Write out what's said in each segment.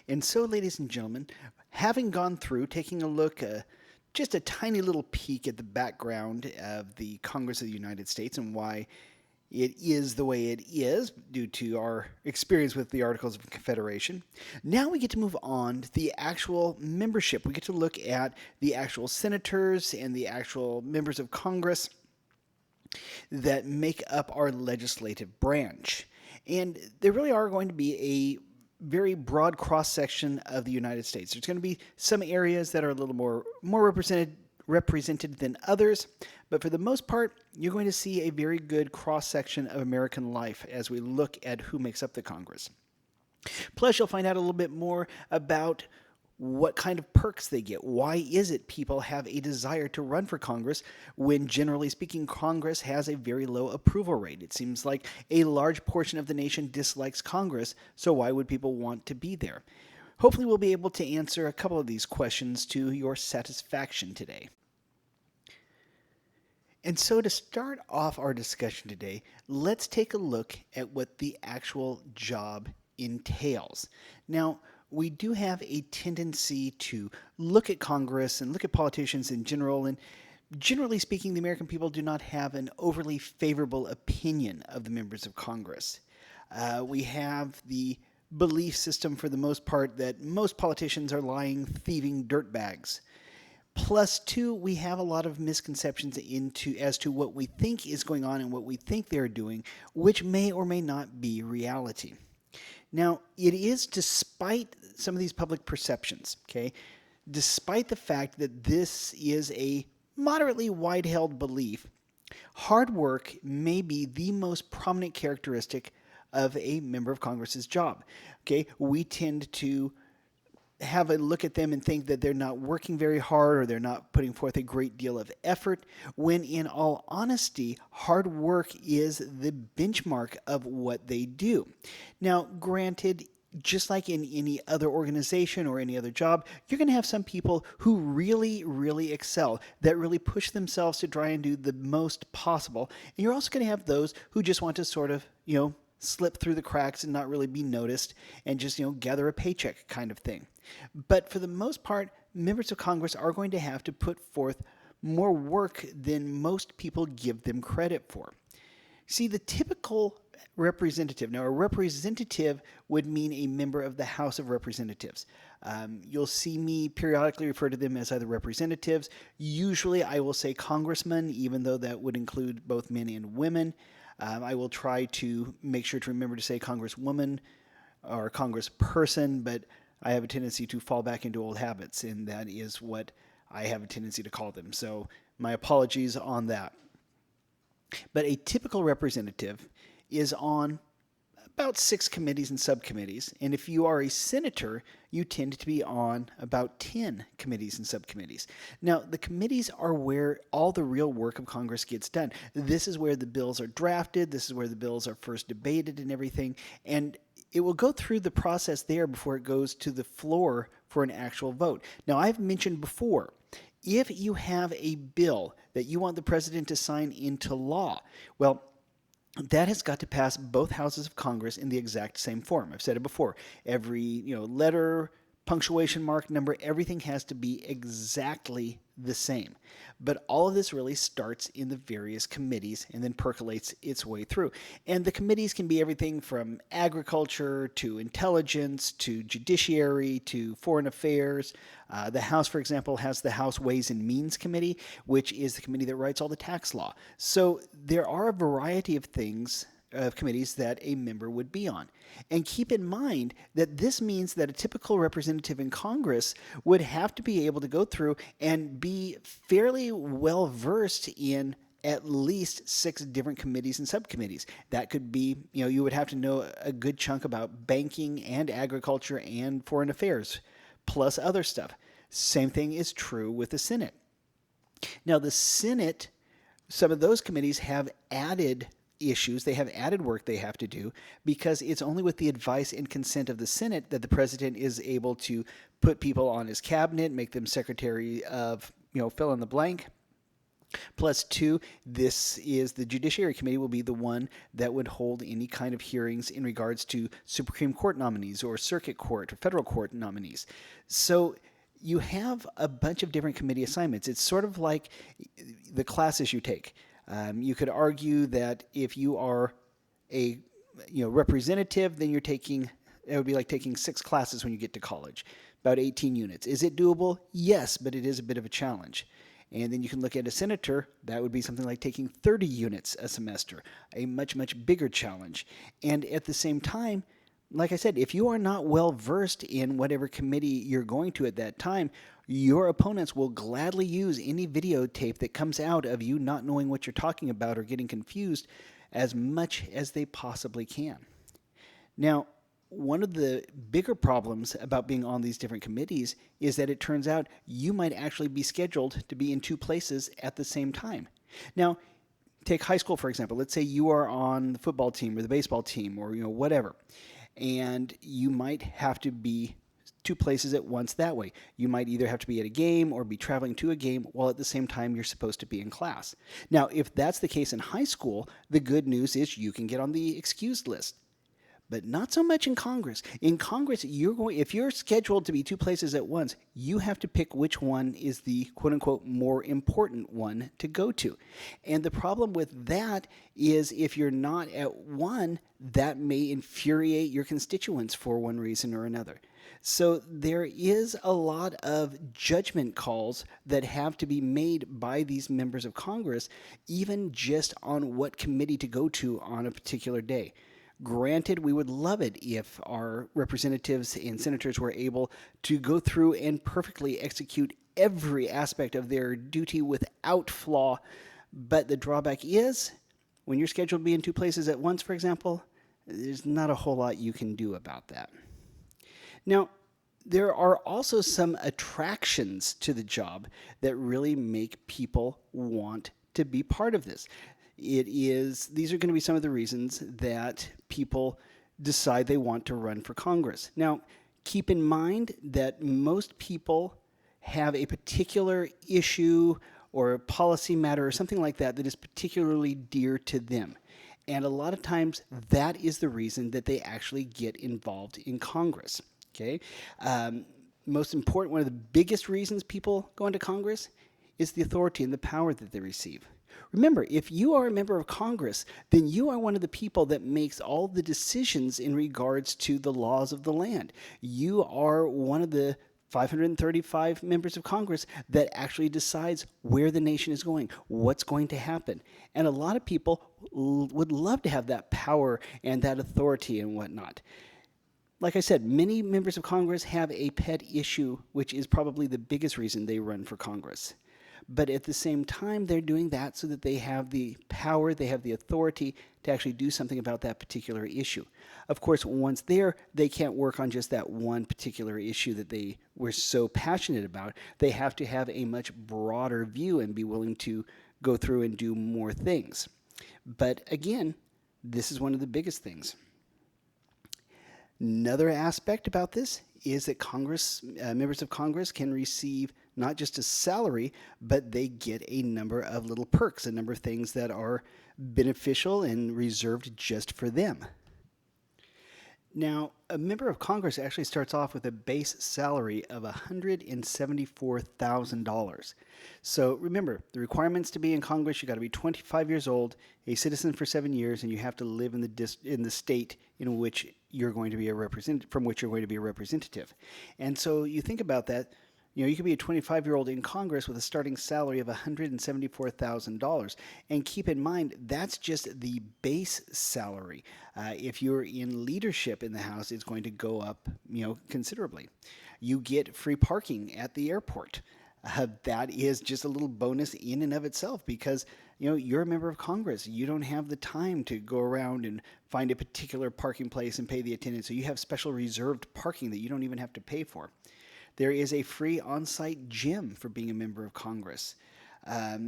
And so, ladies and gentlemen, having gone through, taking a look, just a tiny little peek at the background of the Congress of the United States and why it is the way it is due to our experience with the Articles of Confederation. Now we get to move on to the actual membership. We get to look at the actual senators and the actual members of Congress that make up our legislative branch. And there really are going to be a very broad cross section of the United States. There's going to be some areas that are a little more represented than others, but for the most part, you're going to see a very good cross section of American life as we look at who makes up the Congress. Plus, you'll find out a little bit more about what kind of perks they get. Why is it people have a desire to run for Congress when, generally speaking, Congress has a very low approval rate? It seems like a large portion of the nation dislikes Congress, so why would people want to be there? Hopefully, we'll be able to answer a couple of these questions to your satisfaction today. And so to start off our discussion today, let's take a look at what the actual job entails. Now, we do have a tendency to look at Congress and look at politicians in general, and generally speaking, the American people do not have an overly favorable opinion of the members of Congress. We have the belief system, for the most part, that most politicians are lying, thieving dirtbags. Plus, two, we have a lot of misconceptions as to what we think is going on and what we think they're doing, which may or may not be reality. Now, it is despite some of these public perceptions, okay, despite the fact that this is a moderately wide-held belief, hard work may be the most prominent characteristic of a member of Congress's job. Okay, we tend to have a look at them and think that they're not working very hard or they're not putting forth a great deal of effort, when in all honesty, hard work is the benchmark of what they do. Now, granted, just like in any other organization or any other job, you're going to have some people who really, really excel, that really push themselves to try and do the most possible. And you're also going to have those who just want to sort of, slip through the cracks and not really be noticed and just, gather a paycheck kind of thing. But for the most part, members of Congress are going to have to put forth more work than most people give them credit for. See, the typical representative, now a representative would mean a member of the House of Representatives. You'll see me periodically refer to them as either representatives. Usually I will say congressman, even though that would include both men and women. I will try to make sure to remember to say congresswoman or congressperson, but I have a tendency to fall back into old habits, and that is what I have a tendency to call them. So my apologies on that. But a typical representative is on about 6 committees and subcommittees, and if you are a senator, you tend to be on about 10 committees and subcommittees. Now, the committees are where all the real work of Congress gets done. This is where the bills are drafted, this is where the bills are first debated and everything, and it will go through the process there before it goes to the floor for an actual vote. Now, I've mentioned before, if you have a bill that you want the president to sign into law, well, that has got to pass both houses of Congress in the exact same form. I've said it before. Every letter, punctuation mark, number, everything has to be exactly the same. But all of this really starts in the various committees and then percolates its way through. And the committees can be everything from agriculture to intelligence to judiciary to foreign affairs. The House, for example, has the House Ways and Means Committee, which is the committee that writes all the tax law. So there are a variety of things, of committees that a member would be on. And keep in mind that this means that a typical representative in Congress would have to be able to go through and be fairly well versed in at least 6 different committees and subcommittees. That could be, you would have to know a good chunk about banking and agriculture and foreign affairs, plus other stuff. Same thing is true with the Senate. Now, the Senate, some of those committees have added issues, they have added work they have to do, because it's only with the advice and consent of the Senate that the president is able to put people on his cabinet, make them secretary of, fill in the blank. Plus two, this is the Judiciary Committee will be the one that would hold any kind of hearings in regards to Supreme Court nominees or Circuit Court or Federal Court nominees. So you have a bunch of different committee assignments. It's sort of like the classes you take. You could argue that if you are a representative, then you're taking it would be like taking 6 classes when you get to college, about 18 units. Is it doable? Yes, but it is a bit of a challenge. And then you can look at a senator, that would be something like taking 30 units a semester, a much, much bigger challenge. And at the same time, like I said, if you are not well versed in whatever committee you're going to at that time, your opponents will gladly use any videotape that comes out of you not knowing what you're talking about or getting confused as much as they possibly can. Now, one of the bigger problems about being on these different committees is that it turns out you might actually be scheduled to be in 2 places at the same time. Now, take high school, for example. Let's say you are on the football team or the baseball team or whatever, and you might have to be 2 places at once that way. You might either have to be at a game or be traveling to a game while at the same time you're supposed to be in class. Now, if that's the case in high school, the good news is you can get on the excused list. But not so much in Congress. In Congress, if you're scheduled to be 2 places at once, you have to pick which one is the quote unquote more important one to go to. And the problem with that is if you're not at one, that may infuriate your constituents for one reason or another. So there is a lot of judgment calls that have to be made by these members of Congress, even just on what committee to go to on a particular day. Granted, we would love it if our representatives and senators were able to go through and perfectly execute every aspect of their duty without flaw. But the drawback is, when you're scheduled to be in 2 places at once, for example, there's not a whole lot you can do about that. Now, there are also some attractions to the job that really make people want to be part of this. These are going to be some of the reasons that people decide they want to run for Congress. Now, keep in mind that most people have a particular issue or a policy matter or something like that that is particularly dear to them. And a lot of times that is the reason that they actually get involved in Congress. Okay? Most important, one of the biggest reasons people go into Congress is the authority and the power that they receive. Remember, if you are a member of Congress, then you are one of the people that makes all the decisions in regards to the laws of the land. You are one of the 535 members of Congress that actually decides where the nation is going, what's going to happen. And a lot of people would love to have that power and that authority and whatnot. Like I said, many members of Congress have a pet issue, which is probably the biggest reason they run for Congress. But at the same time, they're doing that so that they have the power, they have the authority to actually do something about that particular issue. Of course, once there, they can't work on just that one particular issue that they were so passionate about. They have to have a much broader view and be willing to go through and do more things. But again, this is one of the biggest things. Another aspect about this is that members of Congress can receive not just a salary, but they get a number of little perks, a number of things that are beneficial and reserved just for them. Now, a member of Congress actually starts off with a base salary of $174,000. So remember, the requirements to be in Congress, you got to be 25 years old, a citizen for 7 years, and you have to live in the state in which you're going to be from which you're going to be a representative. And so you think about that. You could be a 25-year-old in Congress with a starting salary of $174,000. And keep in mind, that's just the base salary. If you're in leadership in the House, it's going to go up, considerably. You get free parking at the airport. That is just a little bonus in and of itself because, you're a member of Congress. You don't have the time to go around and find a particular parking place and pay the attendant. So you have special reserved parking that you don't even have to pay for. There is a free on-site gym for being a member of Congress.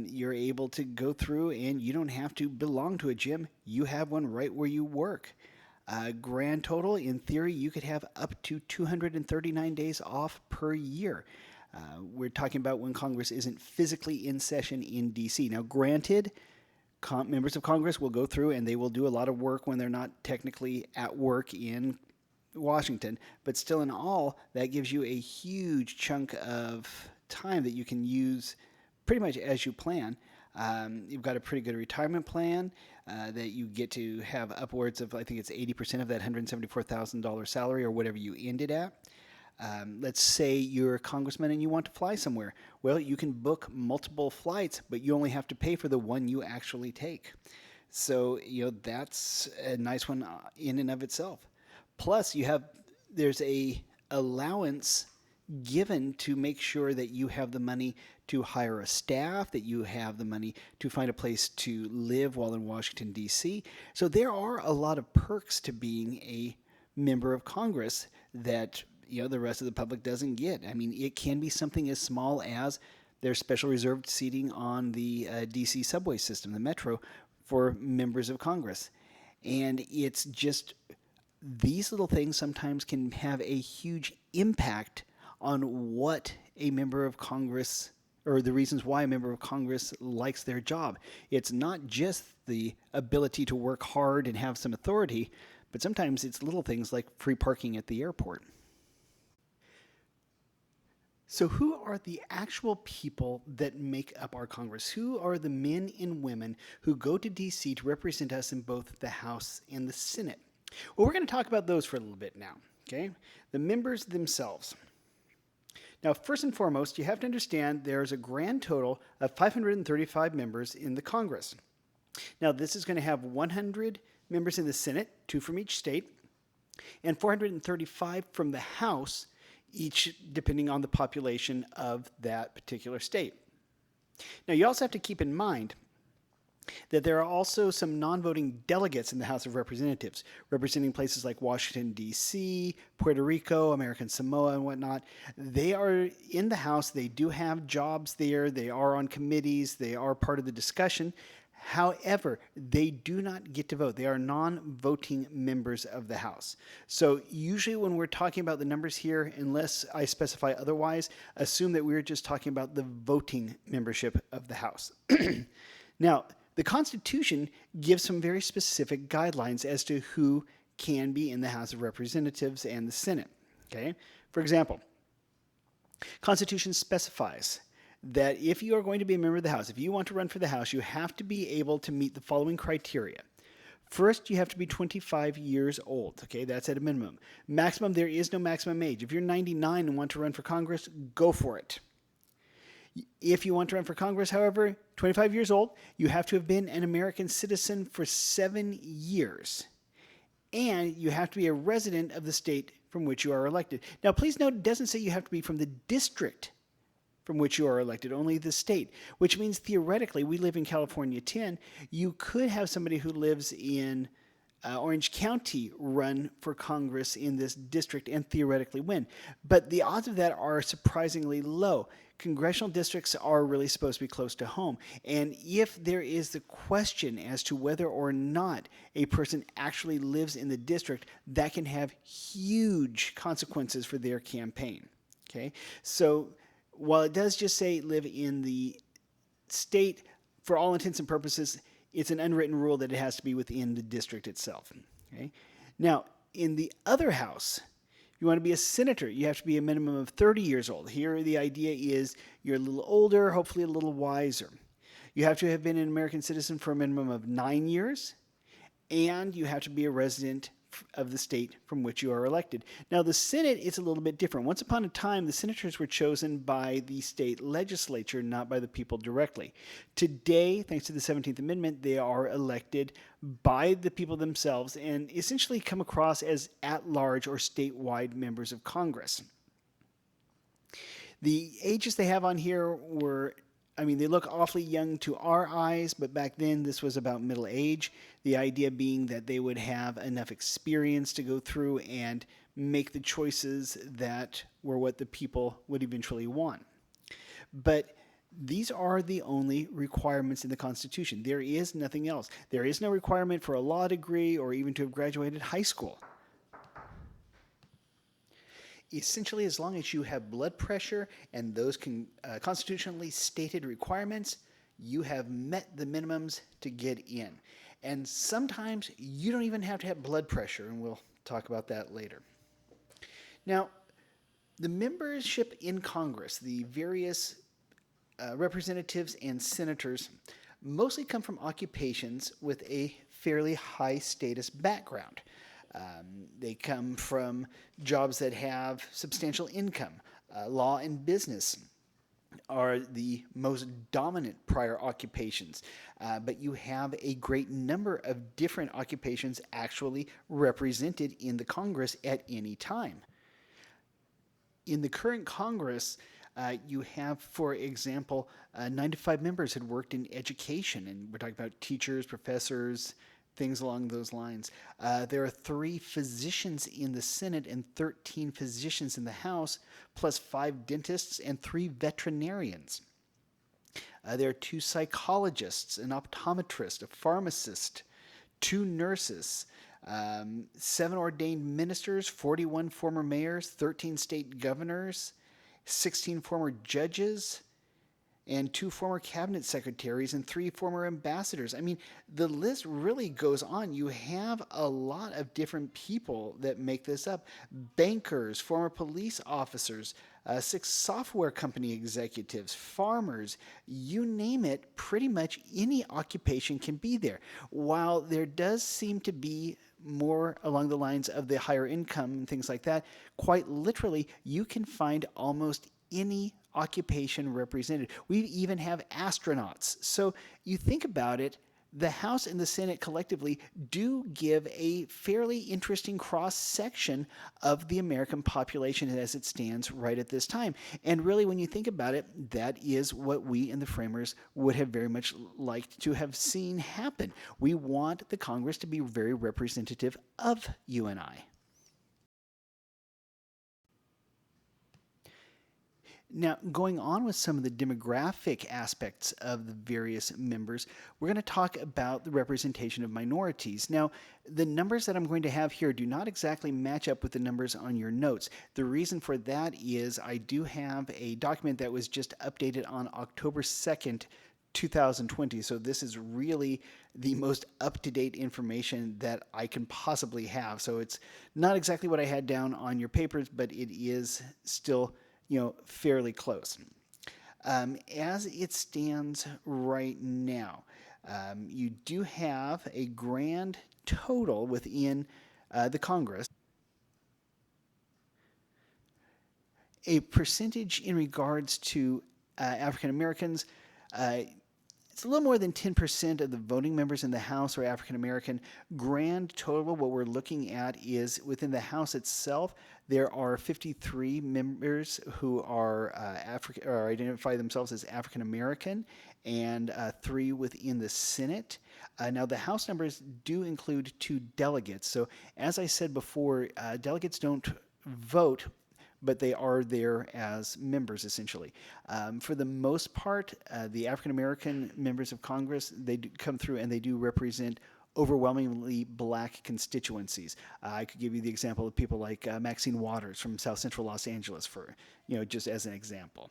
You're able to go through and you don't have to belong to a gym. You have one right where you work. Grand total, in theory, you could have up to 239 days off per year. We're talking about when Congress isn't physically in session in D.C. Now, granted, members of Congress will go through and they will do a lot of work when they're not technically at work in Washington, but still in all, that gives you a huge chunk of time that you can use pretty much as you plan. You've got a pretty good retirement plan that you get to have upwards of, I think it's 80% of that $174,000 salary or whatever you ended at. Let's say you're a congressman and you want to fly somewhere. Well, you can book multiple flights, but you only have to pay for the one you actually take. So, that's a nice one in and of itself. Plus, there's a allowance given to make sure that you have the money to hire a staff, that you have the money to find a place to live while in Washington, D.C. So there are a lot of perks to being a member of Congress that the rest of the public doesn't get. I mean, it can be something as small as there's special reserved seating on the D.C. subway system, the metro, for members of Congress. And it's just these little things sometimes can have a huge impact on what a member of Congress, or the reasons why a member of Congress likes their job. It's not just the ability to work hard and have some authority, but sometimes it's little things like free parking at the airport. So who are the actual people that make up our Congress? Who are the men and women who go to D.C. to represent us in both the House and the Senate? Well, we're going to talk about those for a little bit now, okay? The members themselves. Now, first and foremost, you have to understand there's a grand total of 535 members in the Congress. Now, this is going to have 100 members in the Senate, 2 from each state, and 435 from the House, each depending on the population of that particular state. Now, you also have to keep in mind that there are also some non-voting delegates in the House of Representatives, representing places like Washington, D.C., Puerto Rico, American Samoa, and whatnot. They are in the House. They do have jobs there. They are on committees. They are part of the discussion. However, they do not get to vote. They are non-voting members of the House. So usually when we're talking about the numbers here, unless I specify otherwise, assume that we're just talking about the voting membership of the House. Now, the Constitution gives some very specific guidelines as to who can be in the House of Representatives and the Senate. Okay? For example, Constitution specifies that if you are going to be a member of the House, if you want to run for the House, you have to be able to meet the following criteria. First, you have to be 25 years old. Okay, that's at a minimum. Maximum, there is no maximum age. If you're 99 and want to run for Congress, go for it. If you want to run for Congress, however, 25 years old, you have to have been an American citizen for 7 years. And you have to be a resident of the state from which you are elected. Now, please note, it doesn't say you have to be from the district from which you are elected, only the state, which means theoretically, we live in California 10, you could have somebody who lives in Orange County run for Congress in this district and theoretically win. But the odds of that are surprisingly low. Congressional districts are really supposed to be close to home. And if there is the question as to whether or not a person actually lives in the district, that can have huge consequences for their campaign. Okay? So while it does just say live in the state, for all intents and purposes, it's an unwritten rule that it has to be within the district itself. Okay? Now, in the other house, if you want to be a senator, you have to be a minimum of 30 years old. Here, the idea is you're a little older, hopefully a little wiser. You have to have been an American citizen for a minimum of 9 years, and you have to be a resident of the state from which you are elected. Now, the Senate is a little bit different. Once upon a time, the senators were chosen by the state legislature, not by the people directly. Today, thanks to the 17th Amendment, they are elected by the people themselves and essentially come across as at-large or statewide members of Congress. The ages they have on here were, they look awfully young to our eyes, but back then this was about middle age. The idea being that they would have enough experience to go through and make the choices that were what the people would eventually want. But these are the only requirements in the Constitution. There is nothing else. There is no requirement for a law degree or even to have graduated high school. Essentially, as long as you have blood pressure and those constitutionally stated requirements, you have met the minimums to get in. And sometimes you don't even have to have blood pressure, and we'll talk about that later. Now, the membership in Congress, the various representatives and senators, mostly come from occupations with a fairly high status background. They come from jobs that have substantial income. Law and business are the most dominant prior occupations, but you have a great number of different occupations actually represented in the Congress at any time. In the current Congress, you have, for example, 9 to 5 members had worked in education, and we're talking about teachers, professors, things along those lines. There are 3 physicians in the Senate and 13 physicians in the House, plus 5 dentists and 3 veterinarians. There are 2 psychologists, an optometrist, a pharmacist, 2 nurses, 7 ordained ministers, 41 former mayors, 13 state governors, 16 former judges, and 2 former cabinet secretaries and 3 former ambassadors. I mean, the list really goes on. You have a lot of different people that make this up: bankers, former police officers, 6 software company executives, farmers, you name it, pretty much any occupation can be there. While there does seem to be more along the lines of the higher income and things like that, quite literally, you can find almost any occupation represented. We even have astronauts. So you think about it, the House and the Senate collectively do give a fairly interesting cross section of the American population as it stands right at this time. And really, when you think about it, that is what we and the framers would have very much liked to have seen happen. We want the Congress to be very representative of you and I. Now, going on with some of the demographic aspects of the various members, we're going to talk about the representation of minorities. Now, the numbers that I'm going to have here do not exactly match up with the numbers on your notes. The reason for that is I do have a document that was just updated on October 2nd, 2020. So this is really the most up-to-date information that I can possibly have. So it's not exactly what I had down on your papers, but it is still fairly close. As it stands right now, you do have a grand total within the Congress. A percentage in regards to African Americans, it's a little more than 10% of the voting members in the House are African American. Grand total, what we're looking at is within the House itself, there are 53 members who are or identify themselves as African American, and 3 within the Senate. Now, the House numbers do include 2 delegates. So, as I said before, delegates don't vote, but they are there as members, essentially. For the most part, the African American members of Congress, they do come through and they do represent overwhelmingly black constituencies. I could give you the example of people like Maxine Waters from South Central Los Angeles, for just as an example.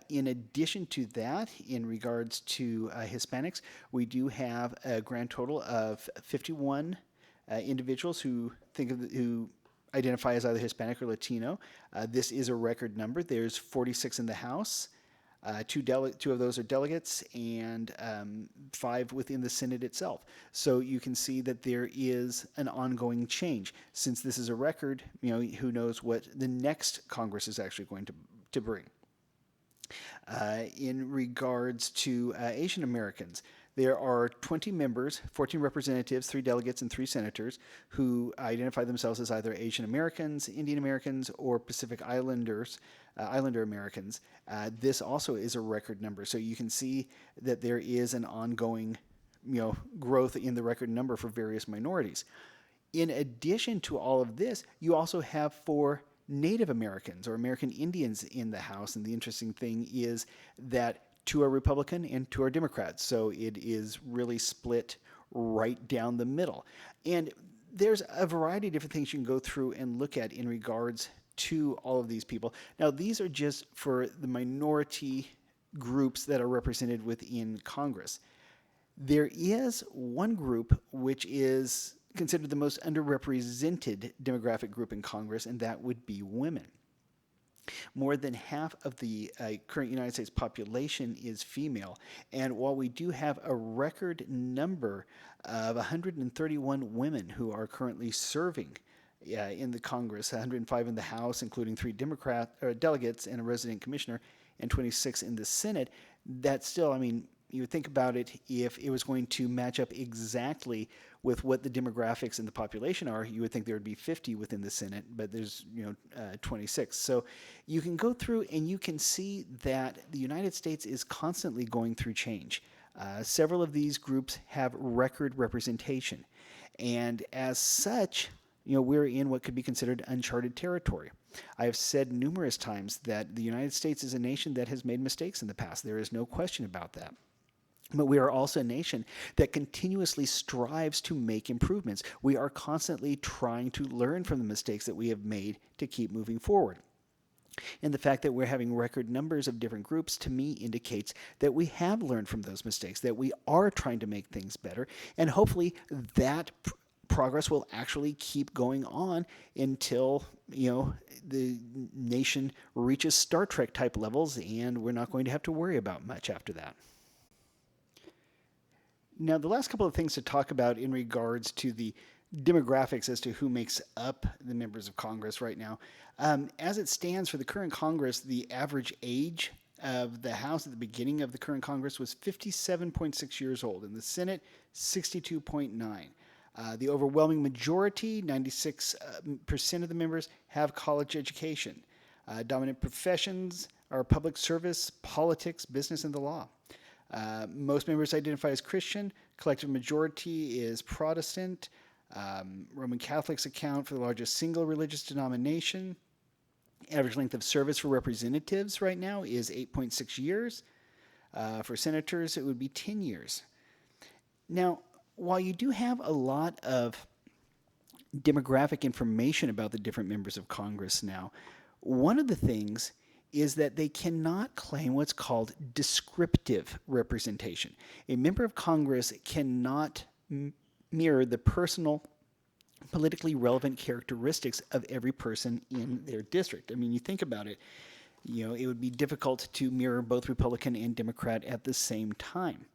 In addition to that, in regards to Hispanics, we do have a grand total of 51 individuals who identify as either Hispanic or Latino. This is a record number. There's 46 in the House. 2 of those are delegates, and 5 within the Senate itself. So you can see that there is an ongoing change. Since this is a record, who knows what the next Congress is actually going to bring. In regards to Asian Americans, there are 20 members, 14 representatives, 3 delegates, and 3 senators who identify themselves as either Asian Americans, Indian Americans, or Pacific Islander Americans. This also is a record number. So you can see that there is an ongoing growth in the record number for various minorities. In addition to all of this, you also have 4 Native Americans or American Indians in the House. And the interesting thing is that 2 are Republican and 2 are Democrats. So it is really split right down the middle. And there's a variety of different things you can go through and look at in regards to all of these people. Now, these are just for the minority groups that are represented within Congress. There is one group which is considered the most underrepresented demographic group in Congress, and that would be women. More than half of the current United States population is female. And while we do have a record number of 131 women who are currently serving in the Congress, 105 in the House, including 3 Democrat delegates and a resident commissioner, and 26 in the Senate, that's still, I mean, you would think about it, if it was going to match up exactly with what the demographics and the population are, you would think there would be 50 within the Senate, but there's 26. So you can go through and you can see that the United States is constantly going through change. Several of these groups have record representation, and as such, we're in what could be considered uncharted territory. I have said numerous times that the United States is a nation that has made mistakes in the past. There is no question about that. But we are also a nation that continuously strives to make improvements. We are constantly trying to learn from the mistakes that we have made to keep moving forward. And the fact that we're having record numbers of different groups, to me, indicates that we have learned from those mistakes, that we are trying to make things better, and hopefully that progress will actually keep going on until the nation reaches Star Trek type levels, and we're not going to have to worry about much after that. Now, the last couple of things to talk about in regards to the demographics as to who makes up the members of Congress right now. As it stands for the current Congress, the average age of the House at the beginning of the current Congress was 57.6 years old. In the Senate, 62.9. The overwhelming majority, 96% of the members, have college education. Dominant professions are public service, politics, business, and the law. Most members identify as Christian. Collective majority is Protestant. Roman Catholics account for the largest single religious denomination. Average length of service for representatives right now is 8.6 years. For senators, it would be 10 years. Now, while you do have a lot of demographic information about the different members of Congress now, one of the things is that they cannot claim what's called descriptive representation. A member of Congress cannot mirror the personal, politically relevant characteristics of every person in their district. I mean, you think about it, it would be difficult to mirror both Republican and Democrat at the same time.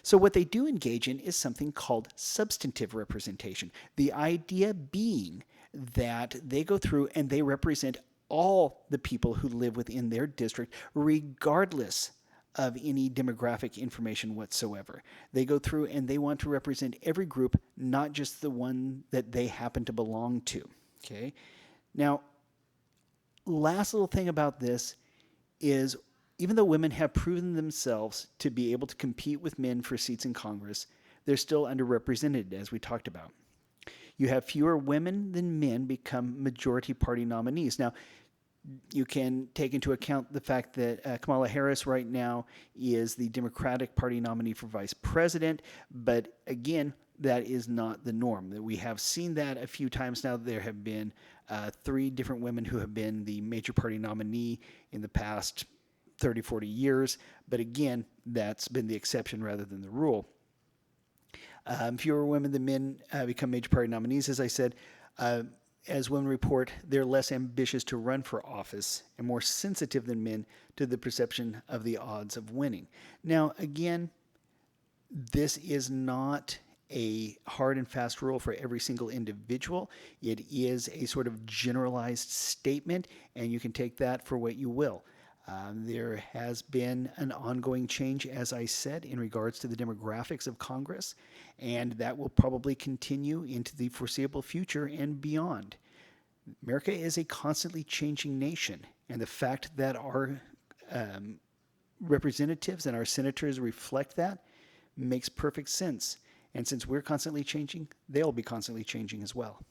So what they do engage in is something called substantive representation. The idea being that they go through and they represent all the people who live within their district, regardless of any demographic information whatsoever. They go through and they want to represent every group, not just the one that they happen to belong to. Okay? Now, last little thing about this is, even though women have proven themselves to be able to compete with men for seats in Congress, they're still underrepresented, as we talked about. You have fewer women than men become majority party nominees. Now, you can take into account the fact that Kamala Harris right now is the Democratic Party nominee for vice president, but again, that is not the norm. We have seen that a few times now. There have been 3 different women who have been the major party nominee in the past 30, 40 years, but again, that's been the exception rather than the rule. Fewer women than men become major party nominees, as I said. As women report, they're less ambitious to run for office and more sensitive than men to the perception of the odds of winning. Now, again, this is not a hard and fast rule for every single individual. It is a sort of generalized statement, and you can take that for what you will. There has been an ongoing change, as I said, in regards to the demographics of Congress, and that will probably continue into the foreseeable future and beyond. America is a constantly changing nation, and the fact that our representatives and our senators reflect that makes perfect sense. And since we're constantly changing, they'll be constantly changing as well.